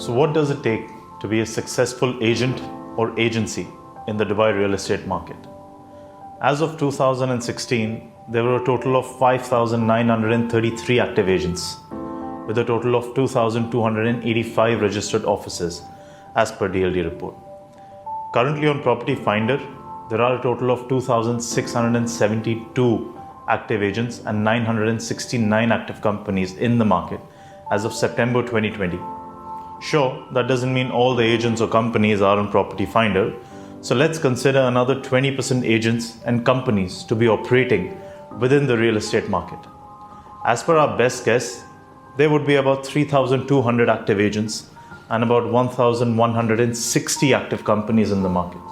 So what does it take to be a successful agent or agency in the Dubai real estate market? As of 2016, there were a total of 5,933 active agents, with a total of 2,285 registered offices as per DLD report. Currently on Property Finder, there are a total of 2,672 active agents and 969 active companies in the market as of September 2020. Sure, that doesn't mean all the agents or companies are on Property Finder, so let's consider another 20% agents and companies to be operating within the real estate market. As per our best guess, there would be about 3,200 active agents and about 1,160 active companies in the market.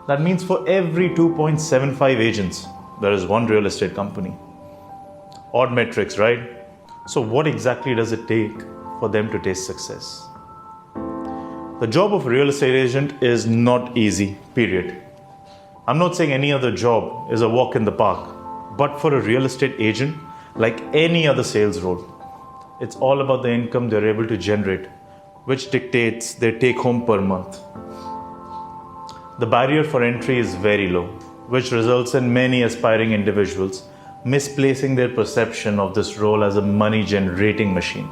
That means for every 2.75 agents, there is one real estate company. Odd metrics, right? So what exactly does it take for them to taste success? The job of a real estate agent is not easy, period. I'm not saying any other job is a walk in the park, but for a real estate agent, like any other sales role, it's all about the income they're able to generate, which dictates their take home per month. The barrier for entry is very low, which results in many aspiring individuals misplacing their perception of this role as a money generating machine,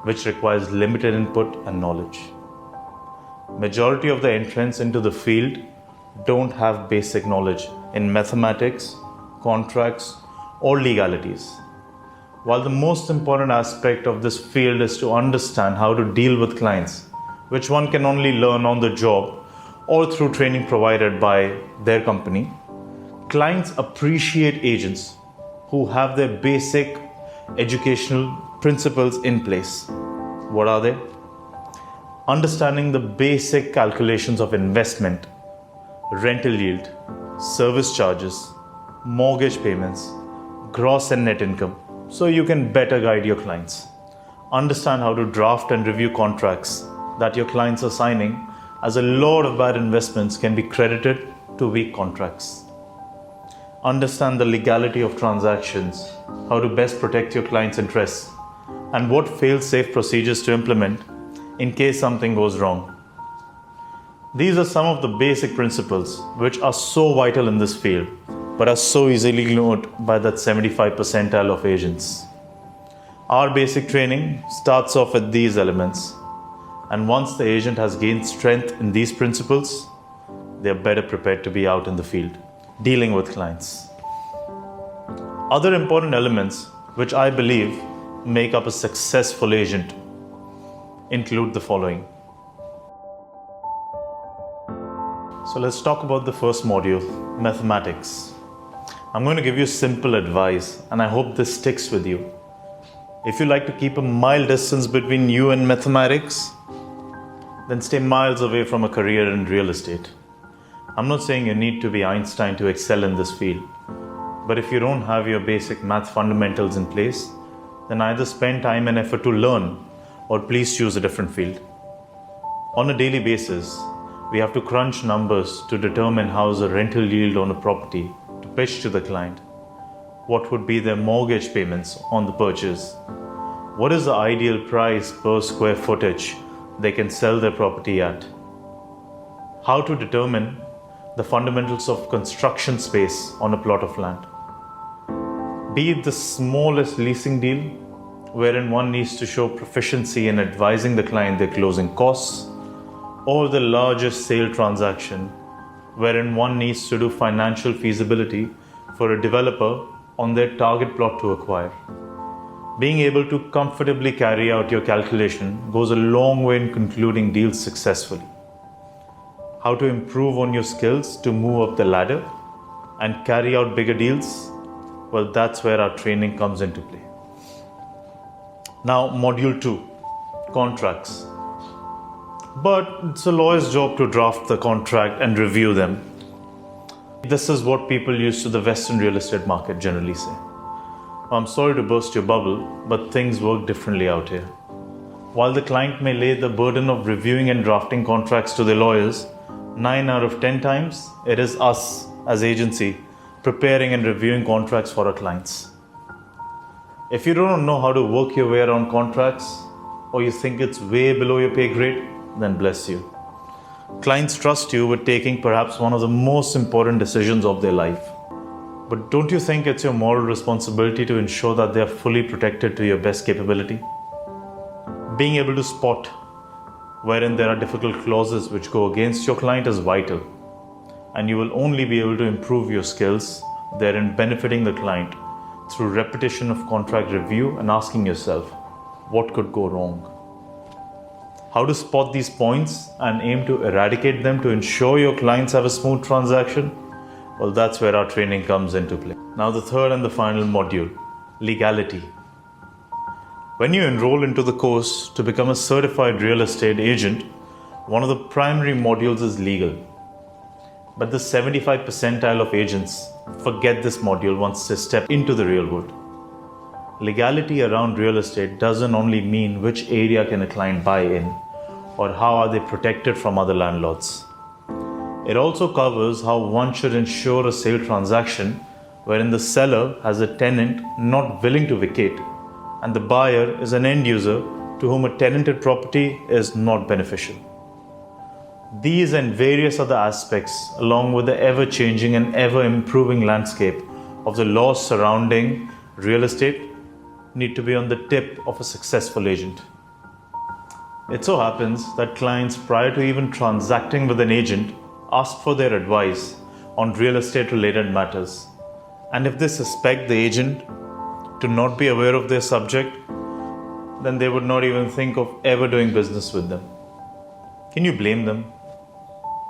which requires limited input and knowledge. Majority of the entrants into the field don't have basic knowledge in mathematics, contracts, or legalities. While the most important aspect of this field is to understand how to deal with clients, which one can only learn on the job or through training provided by their company, clients appreciate agents who have their basic educational principles in place. What are they? Understanding the basic calculations of investment, rental yield, service charges, mortgage payments, gross and net income, so you can better guide your clients. Understand how to draft and review contracts that your clients are signing, as a lot of bad investments can be credited to weak contracts. Understand the legality of transactions, how to best protect your client's interests, and what fail-safe procedures to implement in case something goes wrong. These are some of the basic principles which are so vital in this field, but are so easily ignored by that 75th percentile of agents. Our basic training starts off with these elements, and once the agent has gained strength in these principles, they are better prepared to be out in the field, dealing with clients. Other important elements which I believe make up a successful agent include the following. So let's talk about the first module, mathematics. I'm going to give you simple advice, and I hope this sticks with you. If you like to keep a mild distance between you and mathematics, then stay miles away from a career in real estate. I'm not saying you need to be Einstein to excel in this field, but if you don't have your basic math fundamentals in place, then either spend time and effort to learn, or please choose a different field. On a daily basis, we have to crunch numbers to determine how is the rental yield on a property to pitch to the client. What would be their mortgage payments on the purchase? What is the ideal price per square footage they can sell their property at? How to determine the fundamentals of construction space on a plot of land. Be it the smallest leasing deal, wherein one needs to show proficiency in advising the client their closing costs, or the largest sale transaction, wherein one needs to do financial feasibility for a developer on their target plot to acquire. Being able to comfortably carry out your calculation goes a long way in concluding deals successfully. How to improve on your skills to move up the ladder and carry out bigger deals, well, that's where our training comes into play. Now, module 2, contracts. But it's a lawyer's job to draft the contract and review them. This is what people used to the Western real estate market generally say. I'm sorry to burst your bubble, but things work differently out here. While the client may lay the burden of reviewing and drafting contracts to the lawyers, 9 out of 10 times, it is us as agency preparing and reviewing contracts for our clients. If you don't know how to work your way around contracts, or you think it's way below your pay grade, then bless you. Clients trust you with taking perhaps one of the most important decisions of their life. But don't you think it's your moral responsibility to ensure that they are fully protected to your best capability? Being able to spot wherein there are difficult clauses which go against your client is vital, and you will only be able to improve your skills therein benefiting the client through repetition of contract review and asking yourself, what could go wrong? How to spot these points and aim to eradicate them to ensure your clients have a smooth transaction? Well, that's where our training comes into play. Now the third and the final module, legality. When you enroll into the course to become a certified real estate agent, one of the primary modules is legal. But the 75 percentile of agents forget this module once they step into the real world. Legality around real estate doesn't only mean which area can a client buy in or how are they protected from other landlords. It also covers how one should ensure a sale transaction wherein the seller has a tenant not willing to vacate and the buyer is an end user to whom a tenanted property is not beneficial. These and various other aspects, along with the ever-changing and ever-improving landscape of the laws surrounding real estate, need to be on the tip of a successful agent. It so happens that clients, prior to even transacting with an agent, ask for their advice on real estate-related matters. And if they suspect the agent to not be aware of their subject, then they would not even think of ever doing business with them. Can you blame them?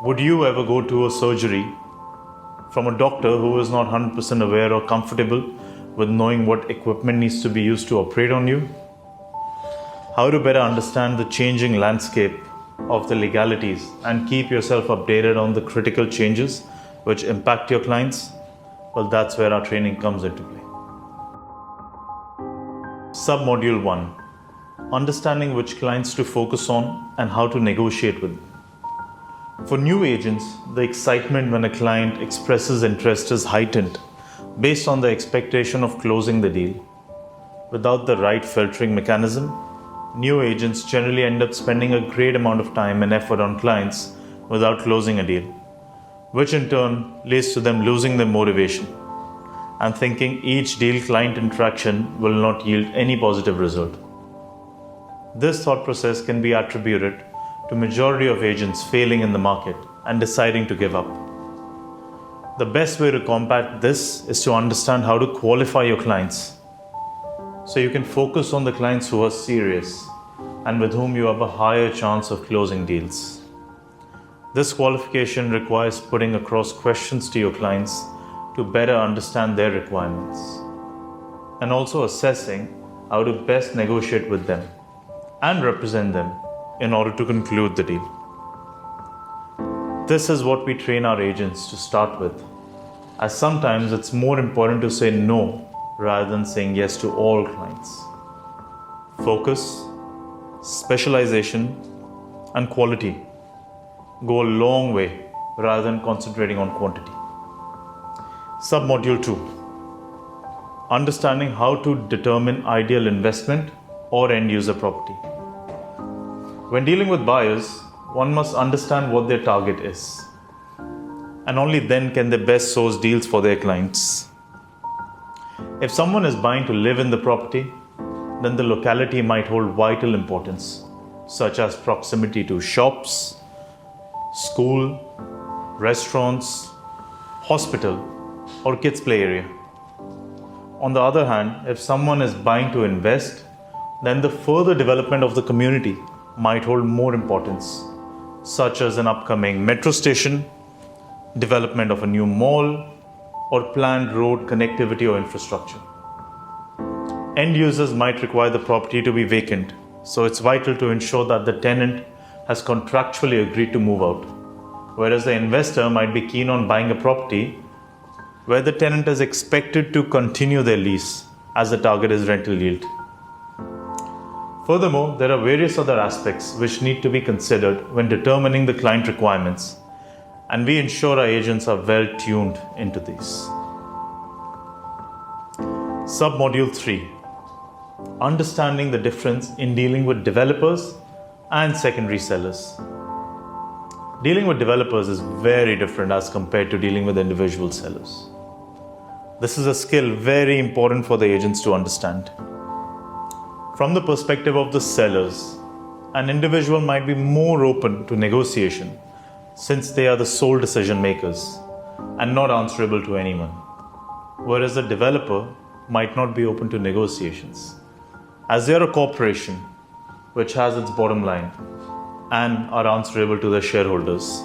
Would you ever go to a surgery from a doctor who is not 100% aware or comfortable with knowing what equipment needs to be used to operate on you? How to better understand the changing landscape of the legalities and keep yourself updated on the critical changes which impact your clients? Well, that's where our training comes into play. Submodule 1. Understanding which clients to focus on and how to negotiate with them. For new agents, the excitement when a client expresses interest is heightened based on the expectation of closing the deal. Without the right filtering mechanism, new agents generally end up spending a great amount of time and effort on clients without closing a deal, which in turn leads to them losing their motivation and thinking each deal-client interaction will not yield any positive result. This thought process can be attributed to majority of agents failing in the market and deciding to give up. The best way to combat this is to understand how to qualify your clients so you can focus on the clients who are serious and with whom you have a higher chance of closing deals. This qualification requires putting across questions to your clients to better understand their requirements and also assessing how to best negotiate with them and represent them in order to conclude the deal. This is what we train our agents to start with, as sometimes it's more important to say no rather than saying yes to all clients. Focus, specialization, and quality go a long way rather than concentrating on quantity. Submodule 2. Understanding how to determine ideal investment or end user property. When dealing with buyers, one must understand what their target is, and only then can they best source deals for their clients. If someone is buying to live in the property, then the locality might hold vital importance, such as proximity to shops, school, restaurants, hospital, or kids' play area. On the other hand, if someone is buying to invest, then the further development of the community might hold more importance, such as an upcoming metro station, development of a new mall, or planned road connectivity or infrastructure. End users might require the property to be vacant, so it's vital to ensure that the tenant has contractually agreed to move out, whereas the investor might be keen on buying a property where the tenant is expected to continue their lease as the target is rental yield. Furthermore, there are various other aspects which need to be considered when determining the client requirements, and we ensure our agents are well tuned into these. Submodule 3. understanding the difference in dealing with developers and secondary sellers. Dealing with developers is very different as compared to dealing with individual sellers. This is a skill very important for the agents to understand. From the perspective of the sellers, an individual might be more open to negotiation since they are the sole decision makers and not answerable to anyone, whereas a developer might not be open to negotiations as they are a corporation which has its bottom line and are answerable to their shareholders.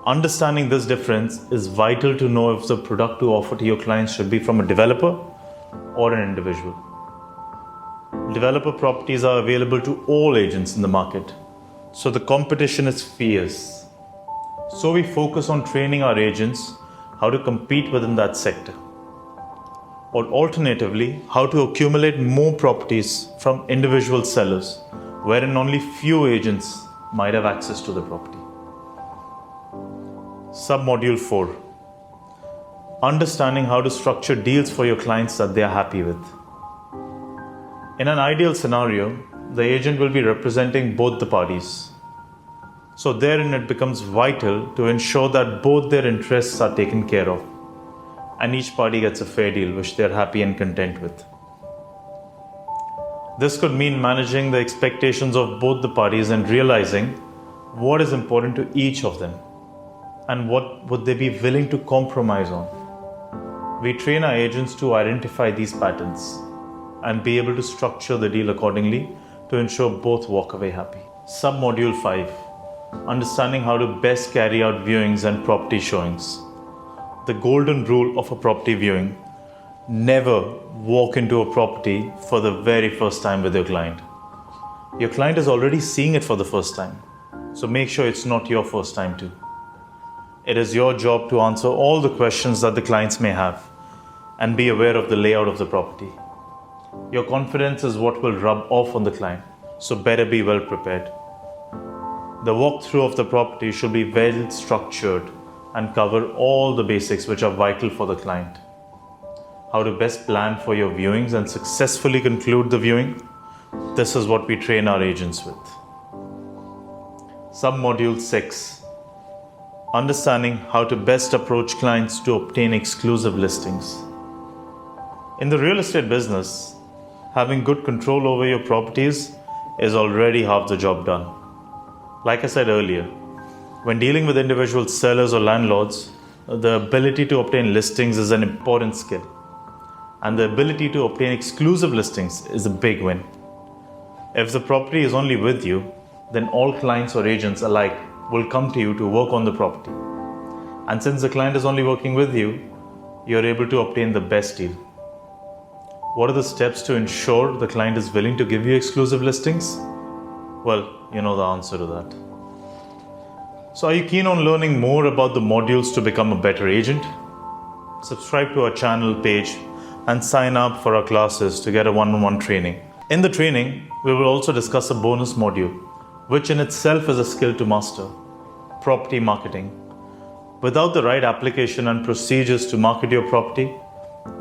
Understanding this difference is vital to know if the product to offer to your clients should be from a developer or an individual. Developer properties are available to all agents in the market, so the competition is fierce. So we focus on training our agents how to compete within that sector, or alternatively, how to accumulate more properties from individual sellers, wherein only few agents might have access to the property. Submodule 4. Understanding how to structure deals for your clients that they are happy with. In an ideal scenario, the agent will be representing both the parties. So therein it becomes vital to ensure that both their interests are taken care of and each party gets a fair deal which they are happy and content with. This could mean managing the expectations of both the parties and realizing what is important to each of them and what would they be willing to compromise on. We train our agents to identify these patterns and be able to structure the deal accordingly to ensure both walk away happy. Submodule 5. Understanding how to best carry out viewings and property showings. The golden rule of a property viewing: never walk into a property for the very first time with your client. Your client is already seeing it for the first time, so make sure it's not your first time too. It is your job to answer all the questions that the clients may have and be aware of the layout of the property. Your confidence is what will rub off on the client, so better be well prepared. The walkthrough of the property should be well structured and cover all the basics which are vital for the client. How to best plan for your viewings and successfully conclude the viewing. This is what we train our agents with. Submodule 6. Understanding how to best approach clients to obtain exclusive listings. In the real estate business, having good control over your properties is already half the job done. Like I said earlier, when dealing with individual sellers or landlords, the ability to obtain listings is an important skill, and the ability to obtain exclusive listings is a big win. If the property is only with you, then all clients or agents alike will come to you to work on the property. And since the client is only working with you, you're able to obtain the best deal. What are the steps to ensure the client is willing to give you exclusive listings? Well, you know the answer to that. So are you keen on learning more about the modules to become a better agent? Subscribe to our channel page and sign up for our classes to get a one-on-one training. In the training, we will also discuss a bonus module, which in itself is a skill to master: property marketing. Without the right application and procedures to market your property,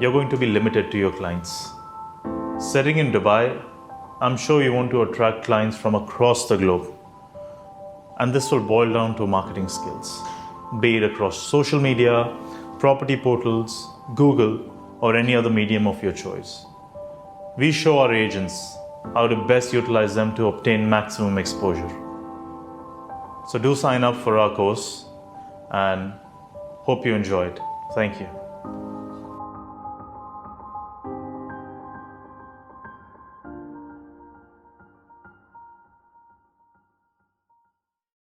you're going to be limited to your clients. Sitting in Dubai, I'm sure you want to attract clients from across the globe. And this will boil down to marketing skills, be it across social media, property portals, Google, or any other medium of your choice. We show our agents how to best utilize them to obtain maximum exposure. So do sign up for our course and hope you enjoy it. Thank you.